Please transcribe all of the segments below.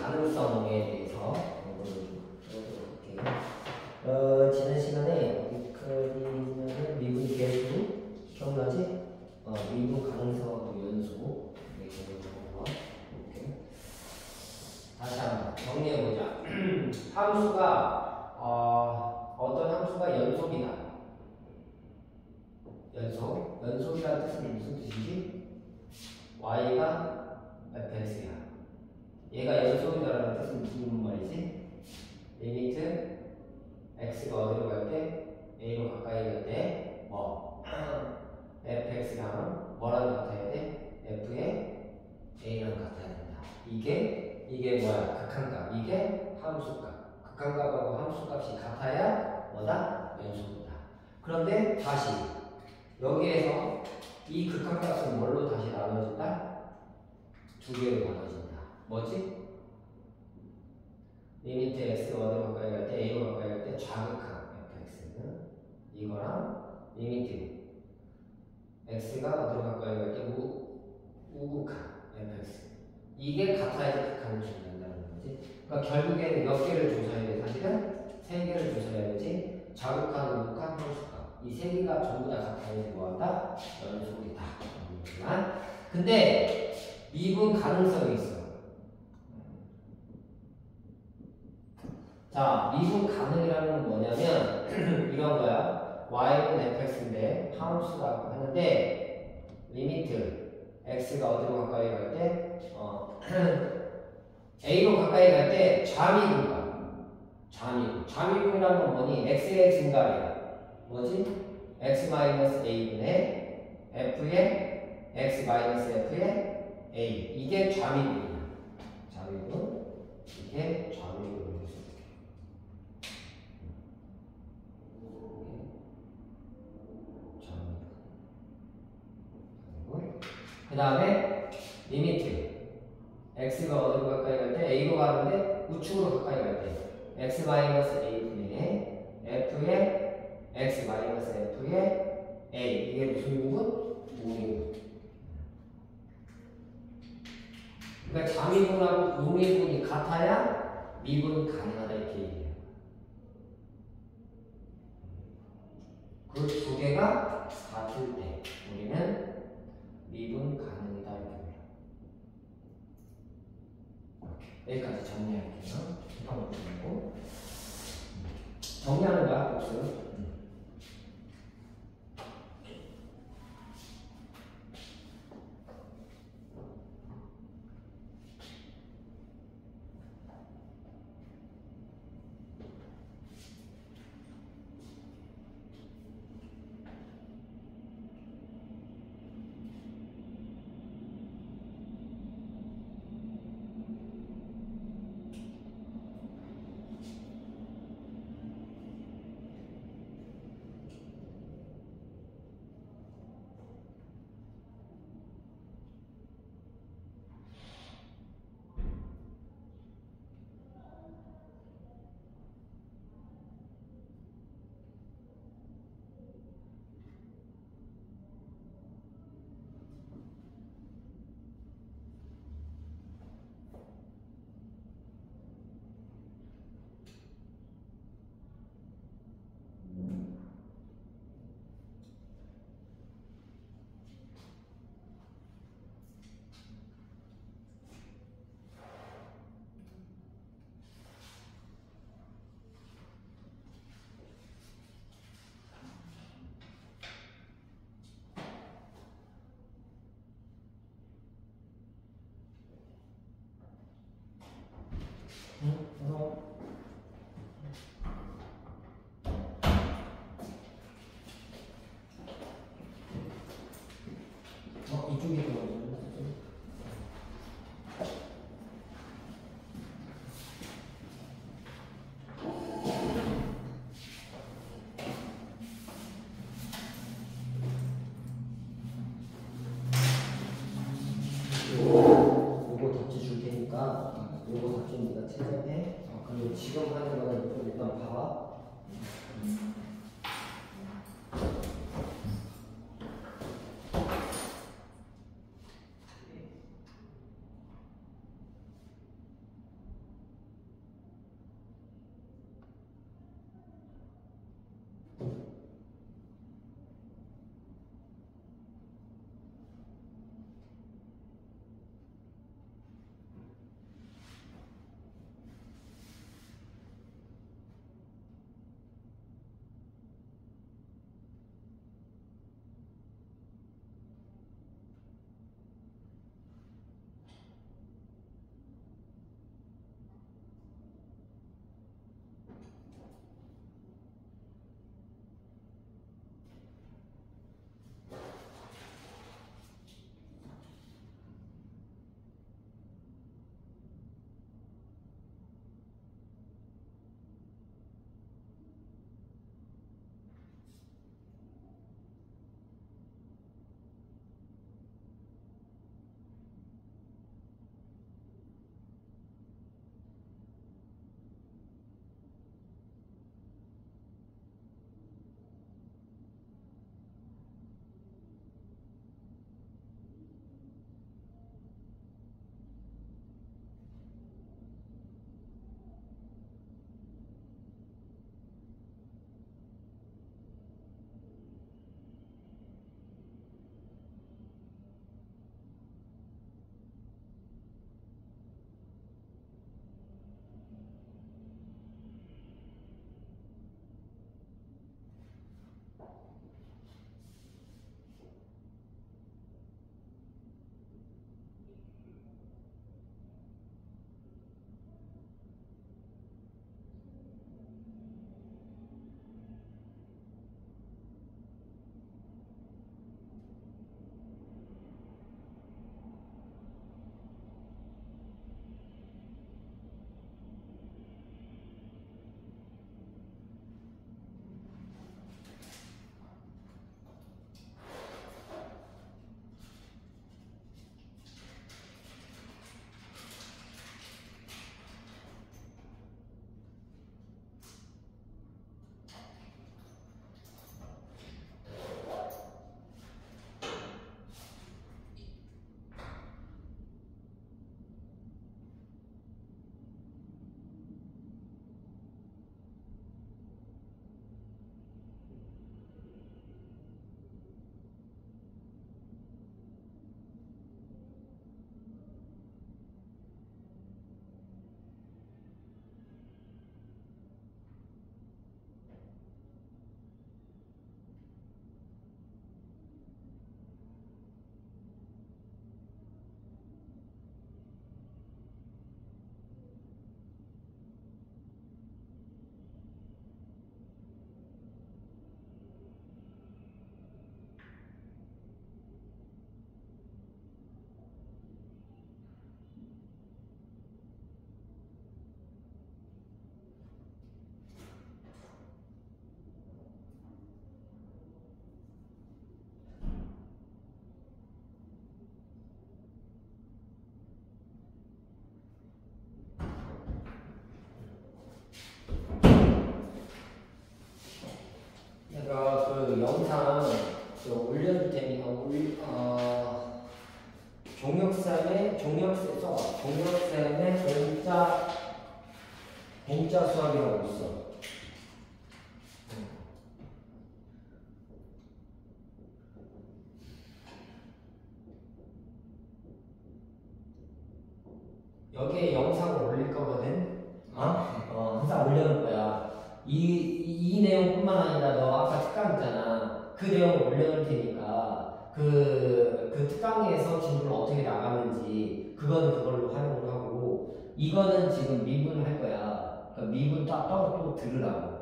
가능성에 대해서 공부를 해보도록 할게요. 지난 시간에 어디까지냐면 미분 계수 기억나지? 미분 가능성하고 연소 이렇게 거 이렇게 다시 한번 정리해보자. 함수가 어떤 함수가 연속이다. 연속이라는 뜻은 무슨 뜻이지? y가 fx야. 얘가 연속이다라는 뜻은 무슨 말이지? 리미트 x가 어디로 갈 때? a로 가까이 갈 때 뭐? fx랑 뭐랑 같아야 돼? f의 a랑 같아야 된다. 이게 뭐야? 극한값. 이게 함수값. 극한값하고 함수값이 같아야 뭐다? 연속이다. 그런데 다시 여기에서 이 극한값은 뭘로 다시 나눠진다? 두 개로 나눠진다. 뭐지? 리미트 x가 어디로 가까이 갈 때? a로 가까이 갈 때 좌극한 fx는 이거랑 리미트 x가 어디로 가까이 갈 때 우극한 fx 이게 같아야지 극한을 준다는 거지. 그러니까 결국에는 몇 개를 조사해야 돼? 사실은 세 개를 조사해야 되지. 좌극한, 우극한, 함수값 이 세 개가 전부 다 같아야지 뭐한다? 연속이다. 근데 미분 가능성이 있어. 자, 미분 가능이라는 건 뭐냐면 이런 거야. y는 fx인데 함수라고 하는데 리미트 x가 어디로 가까이 갈 때 a로 가까이 갈 때 좌미분가. 좌미분이라는 건 뭐니? x의 증가량. 뭐지? x-a분의 f의 x-f의 a. 이게 좌미분이야. 좌미분. 이게 좌미분일 수 있게. 좌미분. 그 다음에 리미트. x가 어디로 가까이 갈 때? a로 가는데 우측으로 가까이 갈 때 x-a분의 f의 x-f의 a. 이게 무슨 미분? 우미분. 그러니까 좌미분하고 우미분이 같아야 미분 가능하다 이렇게 얘기해요. 그 두 개가 같을 때 우리는 미분 가능이다 이렇게 해요. 여기까지 정리할게요. 한번 보고 정리하는 거야 복수. 이쪽이 더 요거 덧지 줄 테니까 요거 덧지 네가 채점해. 그리고 지금 하는 거는 좀 일단 봐봐. 올려줄 테니까 종역쌤의 공짜 수학이라고 있어. 여기에 영상을 올릴 거거든. 항상 올려놓을 거야. 이 내용뿐만 아니라 너 아까 특강 있잖아. 그 내용을 올려놓을 테니까 그 특강에서 진도를 어떻게 나가는지 그거는 그걸로 활용을 하고, 이거는 지금 미분을 할 거야. 그러니까 미분 따로 또 들으라고.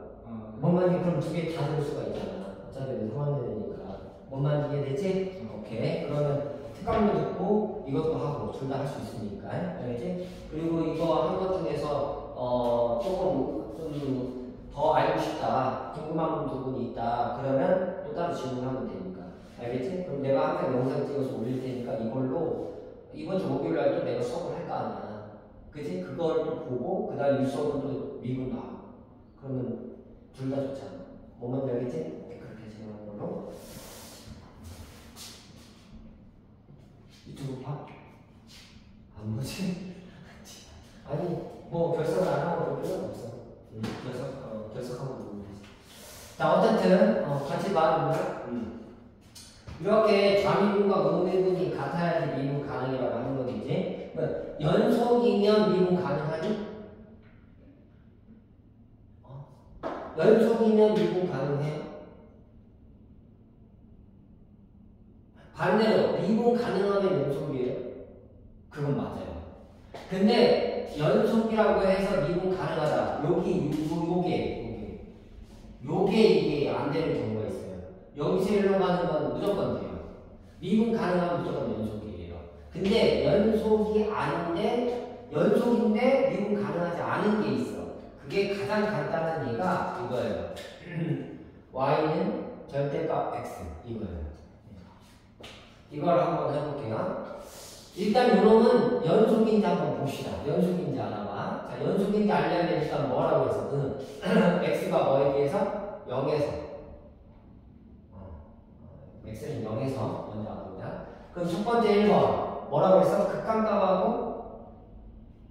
뭔 말인지 그럼 두 개 다 들을 수가 있잖아. 어차피 상환되니까. 뭔 말인지 이해되지? 오케이. 그러면 특강도 듣고 이것도 하고 둘 다 할 수 있으니까. 알겠지? 그리고 이거 한 것 중에서 조금 좀 더 알고 싶다, 궁금한 부분이 있다 그러면 또 따로 질문하면 되니까. 알겠지? 그럼 내가 항상 영상 찍어서 올릴 테니까 이걸로 이번 주 목요일 날도 내가 수업을 할 거 아니야. 그치? 그걸 또 보고 그 다음 이 수업은 또 미분도 하고. 그러면 둘 다 좋잖아. 뭔 말인지 알겠지? 그렇게 진행하는 걸로. 유튜브 봐? 안 보지? 아니 뭐 결석을 안 하고 볼 필요는 없어. 결석하고 보면 되지. 자, 어쨌든 같이 말해보자. 이렇게 좌미분과 우미분이 같아야지 미분 가능이라고 하는 거겠지. 연속이면 미분 가능하니? 연속이면 미분 가능해요? 반대로 미분 가능하면 연속이에요? 그건 맞아요. 근데 연속이라고 해서 미분 가능하다. 요게 이게 안 되는 경우가 있어요. 여기서 일로 가는 건 무조건 돼요. 미분 가능하면 무조건 연속이에요. 근데 연속인데 미분 가능하지 않은 게 있어. 그게 가장 간단한 예가 이거예요. y는 절대값 x 이거예요. 이걸 한번 해볼게요. 일단 요놈은 연속인지 한번 봅시다. 연속인지 알아봐. 자, 연속인지 알려면 일단 뭐라고 해서 x가 뭐에 비해서? 0에서 x는 0에서 먼저 알아보자. 그럼 첫 번째 1번 뭐라고 했어? 극한값하고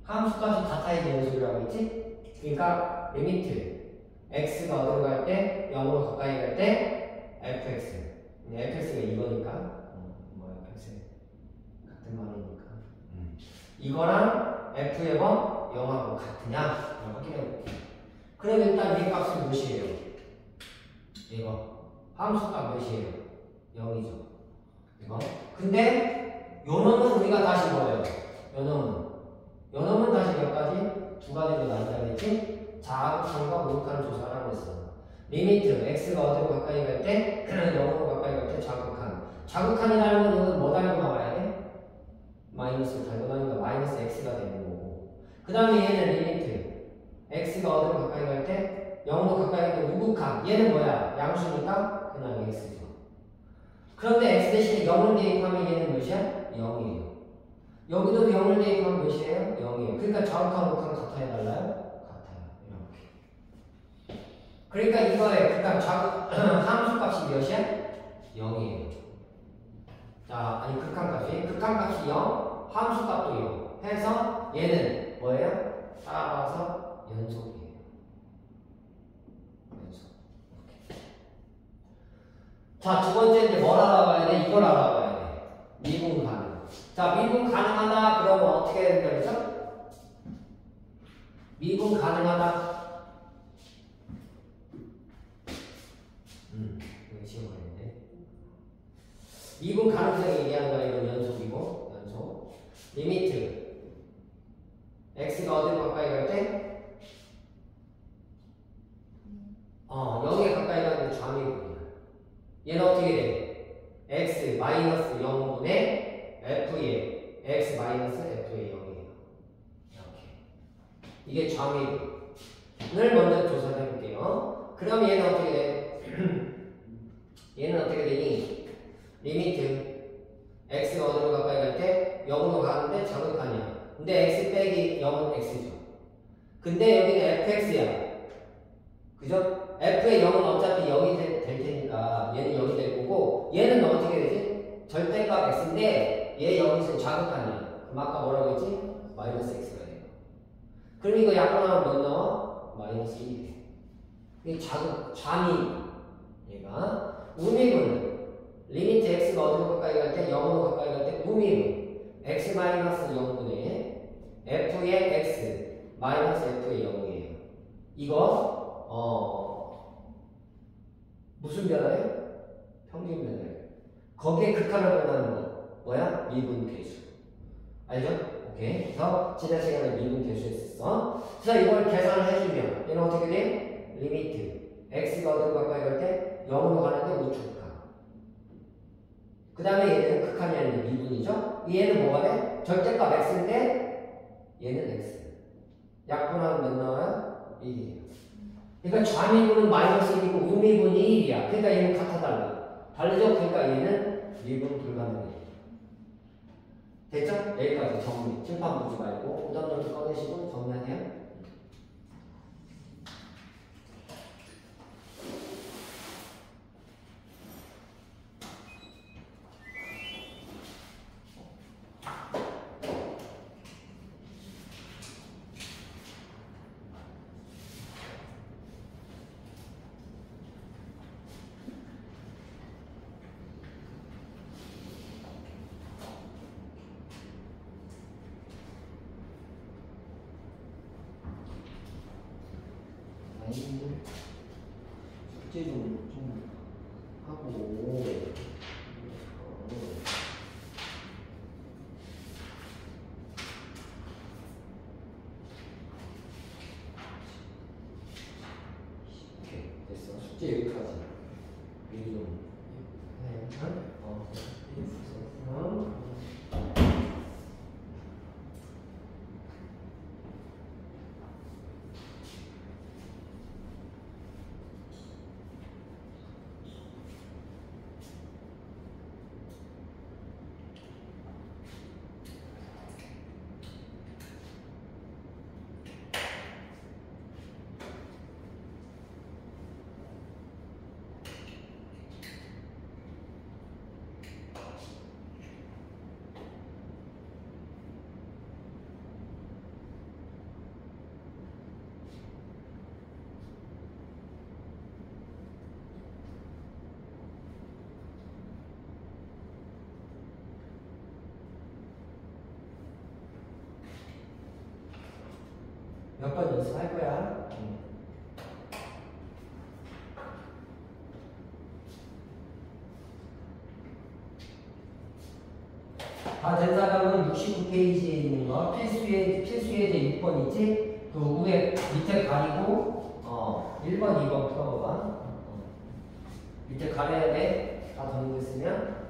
함수값이 같아야지 연속이라고 했지? 그러니까 리미트 x가 어디로 갈 때? 0으로 가까이 갈 때 fx. fx가 이거니까 같은 말이니까. 이거랑 f의 번 0하고 같으냐? 확인해볼게. 그럼 일단 이 값은 몇이에요? 이거 함수값 몇이에요? 0이죠. 이거. 근데 요놈은 우리가 다시 뭐예요? 요놈은 다시 몇 가지? 두 가지로 나뉘었겠지? 자극한과 무극한 조사를 하고 있어. 리미트 x가 어디로 가까이 갈 때? 0으로 가까이 갈 때 자극한. 자극한이라는 건 이건 뭐 달고 나와야 돼? 마이너스를 달고 나니까 마이너스 x가 되는 거고. 그 다음에 얘는 리미트 x가 어디로 가까이 갈 때? 0으로 가까이 갈 때 우극한. 얘는 뭐야? 양수니까 그냥 x죠. 그런데 x 대신에 0을 대입하면 얘는 몇이야? 0이에요. 여기도 0을 대입하면 몇이에요? 0이에요. 그러니까 자극한 우극한 같아야 달라요? 그러니까 이거에 함수값이 몇이야? 0이에요. 자, 아니 극한값이 0, 함수값도 0 해서 얘는 뭐예요? 따라서 연속이에요. 연속. 오케이. 자, 두 번째 이제 뭘 알아봐야 돼? 이걸 알아봐야 돼. 미분 가능. 자, 미분 가능하다 그러면 어떻게 해야 된다 그랬죠? 미분 가능하다. 여기 지워버렸네. 미분 가능성이 얘기하는 거야. 이건 연속. 리미트 x가 어디로 가까이 갈 때? 0에 가까이 가는 게 좌미분이야. 얘는 어떻게 돼? x 마이너스 0분의 f의 x 마이너스 f의 0이에요. 이렇게. 이게 좌미분을 먼저 조사를 해볼게요. 그럼 얘는 어떻게 돼? 얘는 어떻게 되니? 리미트 x가 어디로 가까이 갈 때? 0으로 가는데 자극하냐. 근데 x 빼기 0은 x죠. 근데 여기는 fx야. 그죠? f의 0은 어차피 0이 될 테니까 얘는 0이 될 거고, 얘는 어떻게 x인데 얘 여기서 자극하네요. 그럼 아까 뭐라고 했지? 마이너스 x가 돼요. 그럼 이거 약분하면 몇 나와? 마이너스 1이 돼. 이 자극, 잠이 얘가 우미분 리미트 x가 어디로 가까이 갈 때? 0으로 가까이 갈 때 우미분 x 마이너스 0분의 f의 x 마이너스 f의 0이에요. 이거 무슨 변화예요? 평균 변화예요. 거기에 극한을 변하는 거 뭐야? 미분 계수. 알죠? 오케이. 그래서 지난 시간에 미분 계수 했었어. 그래서 이걸 계산을 해주면 얘는 어떻게 돼? 리미트 x가 어디로 가까이 갈 때 0으로 가는데 우측 극한. 그 다음에 얘는 극한이 아닌데 미분이죠? 얘는 뭐가 돼? 절대값 x인데 얘는 x. 약분하면 몇 나와요? 1이에요. 그러니까 좌미분은 마이너스 1이고 우미분이 1이야. 그러니까 얘는 같아 달라. 다르죠? 그러니까 얘는 미분 불가능해요. 됐죠? 여기까지 정리. 칠판 보지 말고 오답노트 꺼내시고 정리하세요. 숙제 좀 하고 오케이 됐어. 숙제 여기까지. 미리 좀 몇 번 연습할 거야. 다 된 사람은 69페이지에 있는 거 필수예제 6번 있지? 그 위에 밑에 가리고 1번, 2번 풀어봐. 밑에 가려야 돼. 다 정리됐으면.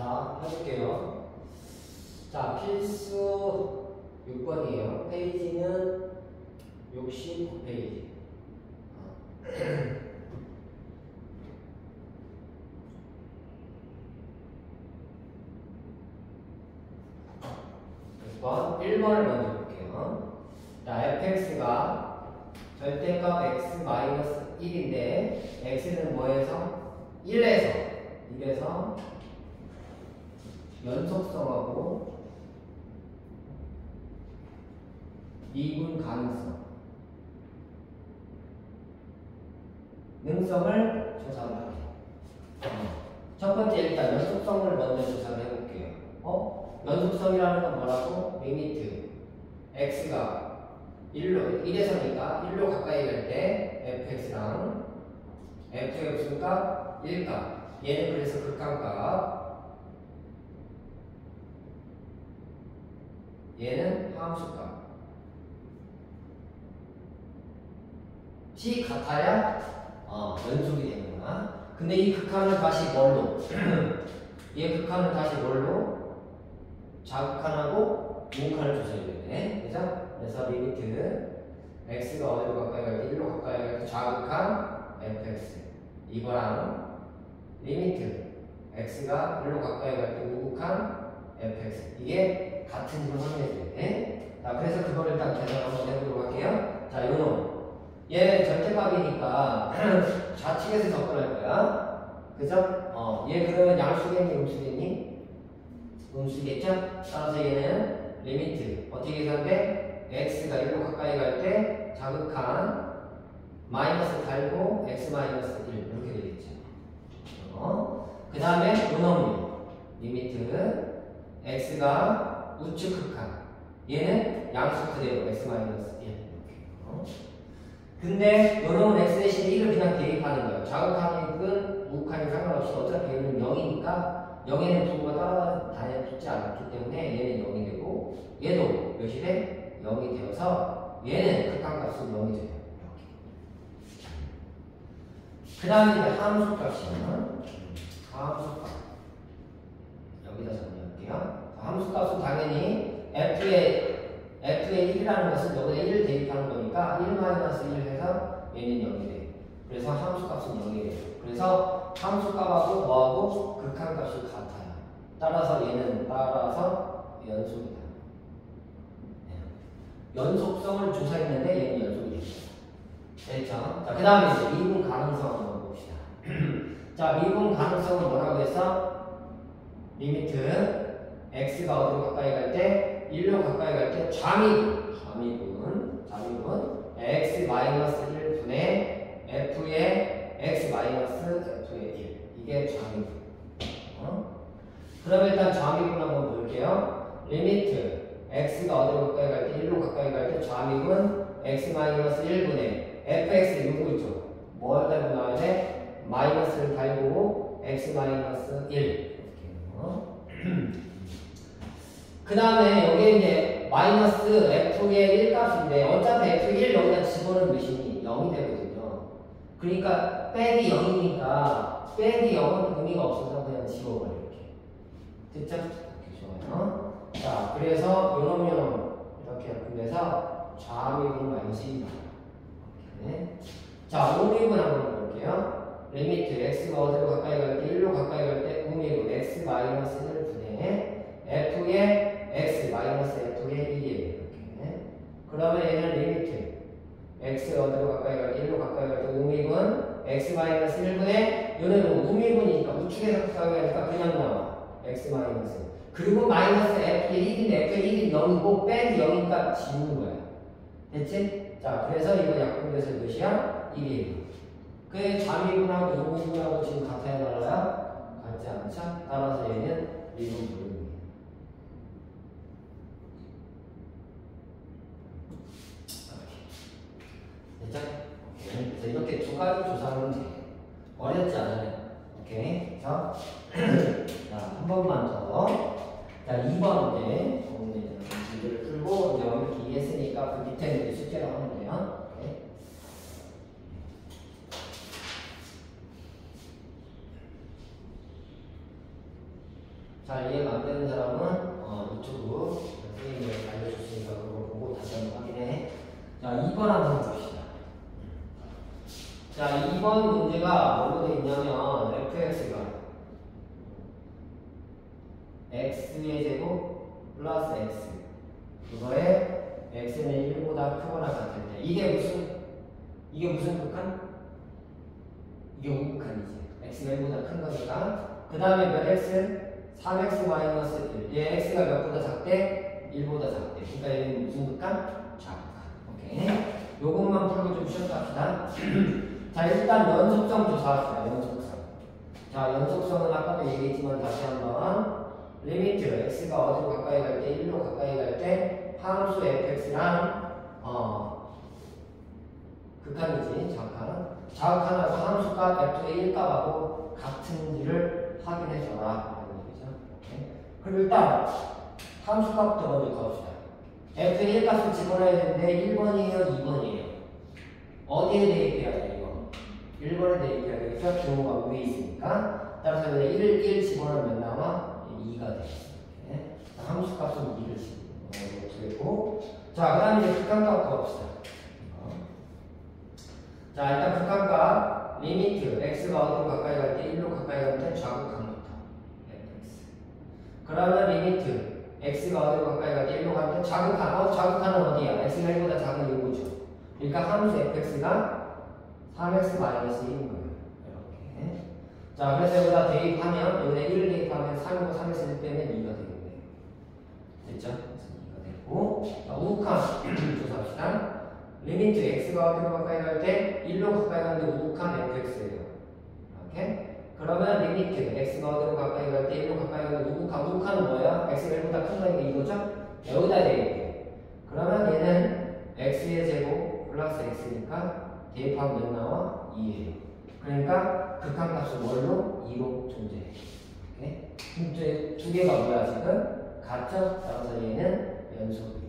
자, 해볼게요. 자, 필수 6번이에요. 페이지는 69페이지. 1번을 먼저 볼게요. 자, fx가 절대값 x 마이너스 1인데 x는 뭐에서? 1에서 연속성하고 미분 가능성 능성을 조사를 하게. 첫 번째 일단 연속성을 먼저 조사를 해볼게요. 연속성이라는 건 뭐라고? 리미트 x가 1에서니까 1로 가까이 갈 때 fx랑 fx가 1값 얘는 그래서 극한값 얘는 함수값 시 같아야 연속이 되는구나. 근데 이 극한을 다시 뭘로? 얘 극한을 다시 뭘로? 자극한하고 무극한을 조사해야 되네. 그죠? 그래서 리미트 x가 어디로 가까이 갈 때 1로 가까이 갈 때 자극한 fx 이거랑 리미트 x가 1로 가까이 갈 때 무극한 fx 이게 같은 걸 확인해줘야 돼. 자, 그래서 그걸 일단 계산 한번 해보도록 할게요. 자, 요놈 얘 절대값이니까 좌측에서 접근할 거야. 그죠? 얘 그러면 양수겠니? 음수겠니? 음수겠죠? 따라서 얘는 리미트 어떻게 계산돼? x가 1로 가까이 갈 때 자극한 마이너스 달고 x 마이너스 1 이렇게 되겠죠. 그 다음에 요놈 리미트 x가 우측 극한 얘는 양수 그대로 x 마이너스 1 이렇게. 근데 요놈은 x 대신에 1을 그냥 대입하는 거예요. 자극하니까 무극하니 상관없이 어차피 얘는 0이니까 0에는 부호가 따라다니지 않기 때문에 얘는 0이 되고 얘도 몇이 돼? 0이 되어서 얘는 극한값은 0이 돼요. 그 다음에 이제 함수값이면 함수값 여기다 정리할게요. 함수값은 당연히 f의 1이라는 것은 여기다 1을 대입하는 거니까 1-1 해서 얘는 0이 돼요. 그래서 함수값은 0이 돼요. 그래서 함수값하고 뭐하고 극한값이 같아요. 따라서 얘는 연속이다. 연속성을 조사했는데 얘는 연속이 됐어요. 됐죠? 자, 그 다음에 이제 미분 가능성 한번 봅시다. 자, 미분 가능성은 뭐라고 했어? 리미트 x가 어디로 가까이 갈 때 1로 가까이 갈 때 좌미분 x 마이너스 1분의 f의 x 마이너스 f의 1 이게 좌미분. 그럼 일단 좌미분 한번 볼게요. 리미트 x가 어디로 가까이 갈 때 1로 가까이 갈 때 좌미분 x 마이너스 1분의 fx 요거 있죠. 뭘 달고 나와야 돼? 마이너스를 달고 x 마이너스 1 그 다음에 여기에 이제 마이너스 f의 1값인데 어차피 f의 1 여기다 집어넣으면 몇이니? 0이 되거든요. 그러니까 빼기 0이니까 빼기 0은 의미가 없어서 그냥 집어버려 이렇게. 됐죠? 이렇게 좋아요. 자, 그래서 요놈 이렇게 분해서 좌미분 마이너스 1이 나와요. 자, 우미분 한번 볼게요. 리미트 x가 어디로 가까이 갈 때 1로 가까이 갈 때 우미분 x 마이너스 1을 분해 f의 x 마이너스 f의 1이에요. 이렇게. 그러면 얘는 리미트 x가 어디로 가까이 갈 때 1로 가까이 갈 때 우미분 x 마이너스 1분의 얘는 우미분이니까 우측에서 가까이 가니까 그냥 나와. x 마이너스 그리고 마이너스 f의 1인데 f의 1이 0이고 빼기 0이니까 지우는 거야. 됐지? 자, 그래서 이거 약분돼서 몇이야? 1이에요. 그 좌미분하고 우미분하고 지금 같아야 달라요? 같지 않죠? 따라서 얘는 미분 불입니다. 됐죠? 오케이. 그래서 이렇게 두 가지 조사하면 돼. 어렵지 않아요. 오케이. 자, 한 번만 더. 자, 2번 이제 문제를 풀고 이제 완벽히 이해했으니까 그 밑에 이제 숙제를 하면 돼요. 오케이. 잘 이해가 안 되는 사람은 유튜브 선생님이 알려줬으니까 그거 보고 다시 한번 확인해. 자, 2번 한번 봅시다. 자, 2번 문제가 뭐로 되어 있냐면 fx가 x의 제곱 플러스 x 그거에 x는 1보다 크거나 같을 때 이게 무슨 극한? 이게 우극한이지. x가 1보다 큰 거니까 그 다음에 몇 x? 3x 마이너스 1 얘 x가 몇보다 작대? 1보다 작대. 그러니까 얘는 무슨 극한? 좌극한. 오케이. 요것만 풀고 좀 쉬었다 합시다. 자, 일단 연속성 조사합시다. 연속성. 자, 연속성은 아까도 얘기했지만 다시 한번 리미트 x가 어디로 가까이 갈 때 1로 가까이 갈 때 함수 fx랑 극한이지. 자극한하고 함수값 f의 1값하고 같은지를 확인해줘라. 이런 얘기죠. 오케이. 그럼 일단 함수값부터 먼저 가봅시다. f의 1값을 집어넣어야 되는데 1번이에요, 2번이에요. 어디에 대입해야 돼, 이거? 1번에 대입해야 되겠죠? 기호가 위에 있으니까. 따라서 1 집어넣으면 나와? 2가 돼. 함수값은 2를 집어넣고. 자, 그 다음에 이제 극한값 구합시다. 자, 일단 극한값 리미트 x가 어디로 가까이 갈 때 1로 가까이 갈 때 좌극한부터 fx. 그러면 리미트 x가 어디로 가까이 갈 때 1로 갈 때 좌극한. 좌극한은 어디야? x가 1보다 작은 이유죠. 그러니까 함수 fx가 3x 마이너스 1인 거예요. 이렇게. 자, 그래서 여기다 대입하면 여기다 1을 대입하면 3이고 3에서 1 빼면 2가 되겠네요. 됐죠? 그래서 2가 되고. 자, 우극한 조사합시다. 리미트 x가 어디로 가까이 갈 때 1로 가까이 가는데 우극한 fx예요. 이렇게. 그러면 리미트 x가 어디로 가까이 갈 때 1로 가까이 가는데 우극한은 뭐야? x가 1보다 큰 거니까 이거죠? 여기다 대입해. 그러면 얘는 x의 제곱 플러스 x니까 대입하면 몇 나와? 2예요. 그러니까 극한값은 뭘로? 2로 존재해. 이렇게. 두 개가 뭐야 지금? 같죠? 따라서 얘는 연속이에요.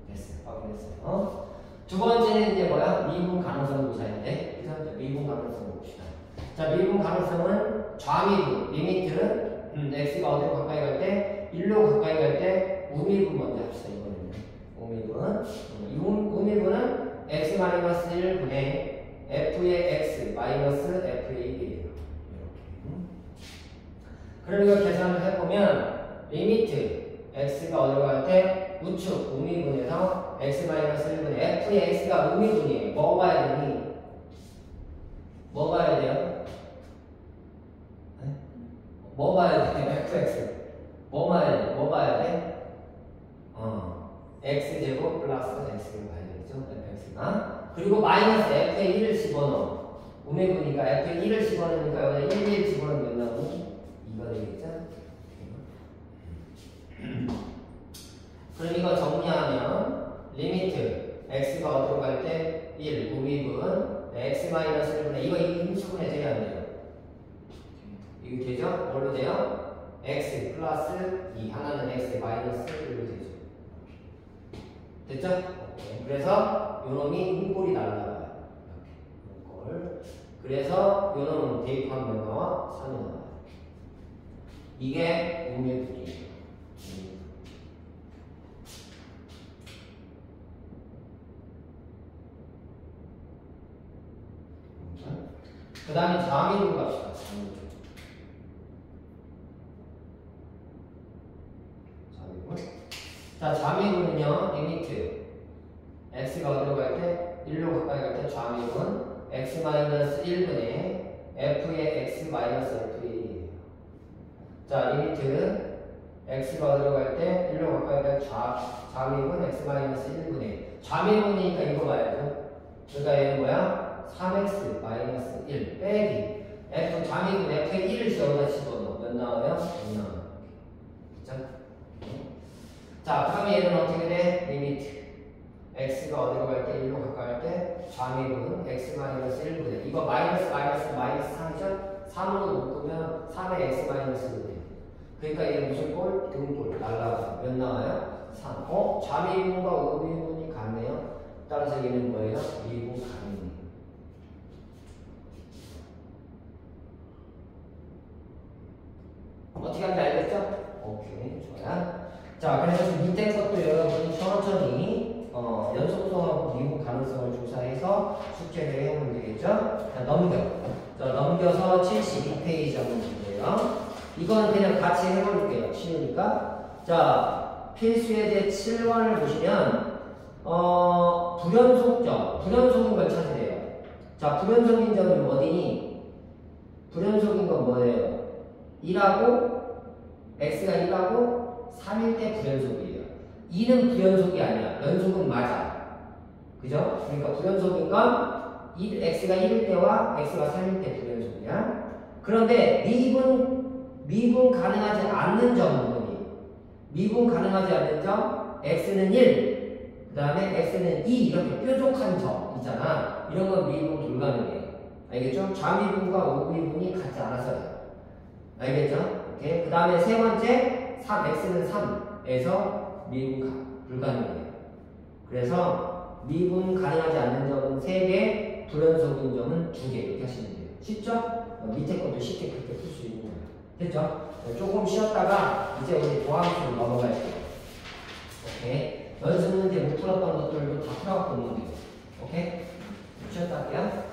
됐어요. 확인했어요. 두 번째는 이제 뭐야? 미분 가능성 조사해야 돼. 그래서 미분 가능성 봅시다. 자, 미분 가능성은 좌미분, 리미트 x가 어디로 가까이 갈 때 1로 가까이 갈 때 우미분 먼저 합시다. 이번에는 우미분은 x-1분의 f의 x 마이너스 f의 1이에요. 그럼 이거 계산을 해보면 리미트 x가 어디로 갈 때 우측 우미분에서 x-1분의 f의 x가 우미분이에요. 뭐 봐야 되니? 뭐 봐야 돼요? 네? 뭐 봐야 돼? fx 뭐 봐야 돼? 뭐 봐야 돼? x제곱 플러스 x를 봐야 되겠죠? fx가. 그리고 마이너스 f의 1을 집어넣어. 우미분이니까 f의 1을 집어넣으니까 여기다 1 집어넣으면 몇 나오니? 2가 되겠죠? 그럼 이거 정리하면 리미트 x가 어디로 갈 때 1, 우미분 x-1분의 이거 인수분해 돼야 안 돼요? 이거 되죠? 뭘로 돼요? x 플러스 2 하나는 x 마이너스 1로 되죠. 됐죠? 오케이. 그래서 요놈이 인꼴이 날라가요. 이렇게. 그래서 요놈은 대입하면 몇 나와? 3이 나와요. 이게 우미분이에요. 그 다음에 좌미분 갑시다. 좌미분. 자, 좌미분은요, 리미트 x가 어디로 갈 때? 1로 가까이 갈 때 좌미분 x-1분의 f의 x 마이너스 f의 1이에요. 자, 리미트 x가 어디로 갈 때? 1로 가까이 갈 때 좌미분 x-1분의 좌미분이니까 이거 봐야죠. 그러니까 얘는 뭐야? 3x 마이너스 1 빼기 f 좌미분 f의 1을 여기다 집어넣어. 몇 나와요? 1 나와요. 그쵸? 자, 그럼 얘는 어떻게 돼? 리미트 x가 어디로 갈 때 1로 가까이 할 때 좌미분 x-1분의 이거 마이너스 3이죠? 3으로 묶으면 3의 x-1이 돼. 그러니까 얘는 무슨 꼴? 등꼴 날라가요. 몇 나와요? 3. 좌미분과 우미분이 같네요. 따라서 얘는 뭐예요? 미분 가능이에요. 자, 그래서 밑에 것도 여러분이 천천히 연속성하고 미분 가능성을 조사해서 숙제를 해오면 되겠죠? 자, 넘겨서 72페이지 한번 볼게요. 이거는 그냥 같이 해볼게요. 쉬우니까. 자, 필수에 대해 7번을 보시면 불연속인 걸 찾으래요. 자, 불연속인 점이 어디니? 불연속인 건 뭐예요? 1하고 x가 1하고 3일 때 불연속이에요. 2는 불연속이 아니야. 연속은 맞아. 그죠? 그러니까 불연속인 건 x가 1일 때와 x가 3일 때 불연속이야. 그런데 미분 가능하지 않는 점은 뭐니? 미분 가능하지 않는 점 x는 1, 그 다음에 x는 2 이렇게 뾰족한 점 있잖아. 이런 건 미분 불가능해요. 알겠죠? 좌미분과 우미분이 같지 않아서요. 알겠죠? 그 다음에 세 번째, x는 3에서 미분 불가능해요. 그래서 미분 가능하지 않는 점은 3개, 불연속인 점은 2개 이렇게 하시면 돼요. 쉽죠? 밑에 것도 쉽게 그렇게 풀 수 있는 거예요. 됐죠? 조금 쉬었다가 이제 우리 도함수로 넘어갈게요. 오케이? 연습 문제 못 풀었던 것들도 다 풀어갖고 오면 돼요. 오케이? 쉬었다 할게요.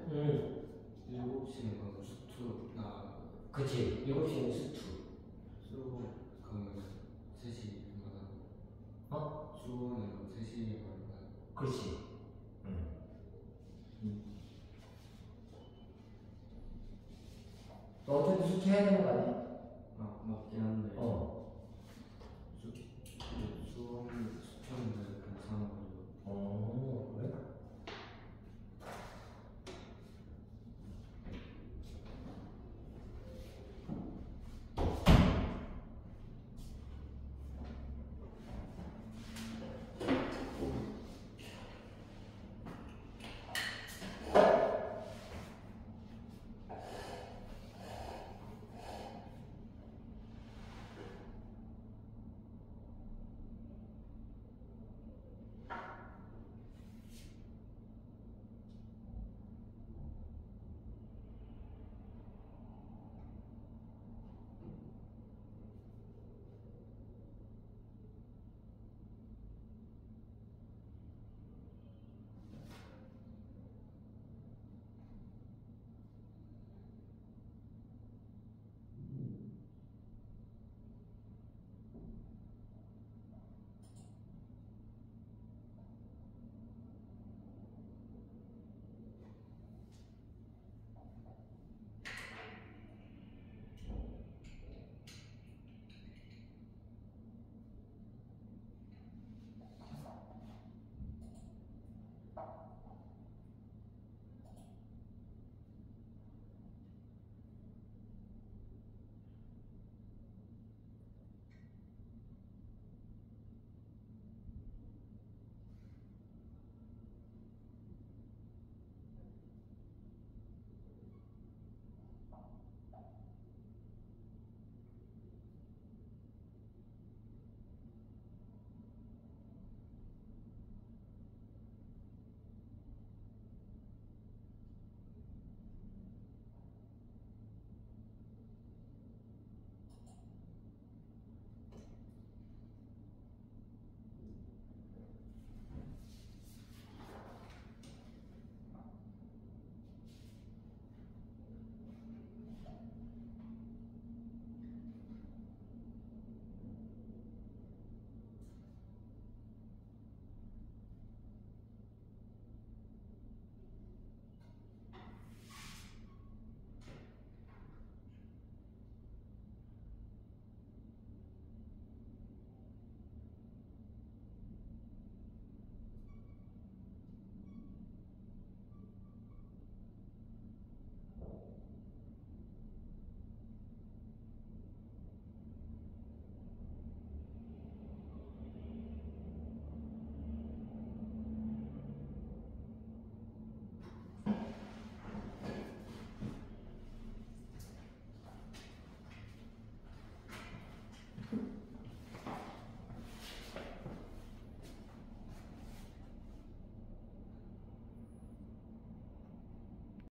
근데 7시에 가서 수투나 그치. 7시는 수투. 그러면 3시 만나고 수원은 3시에 만나고 그렇지. 너 어차피 수투 해야 되는 거 아니야?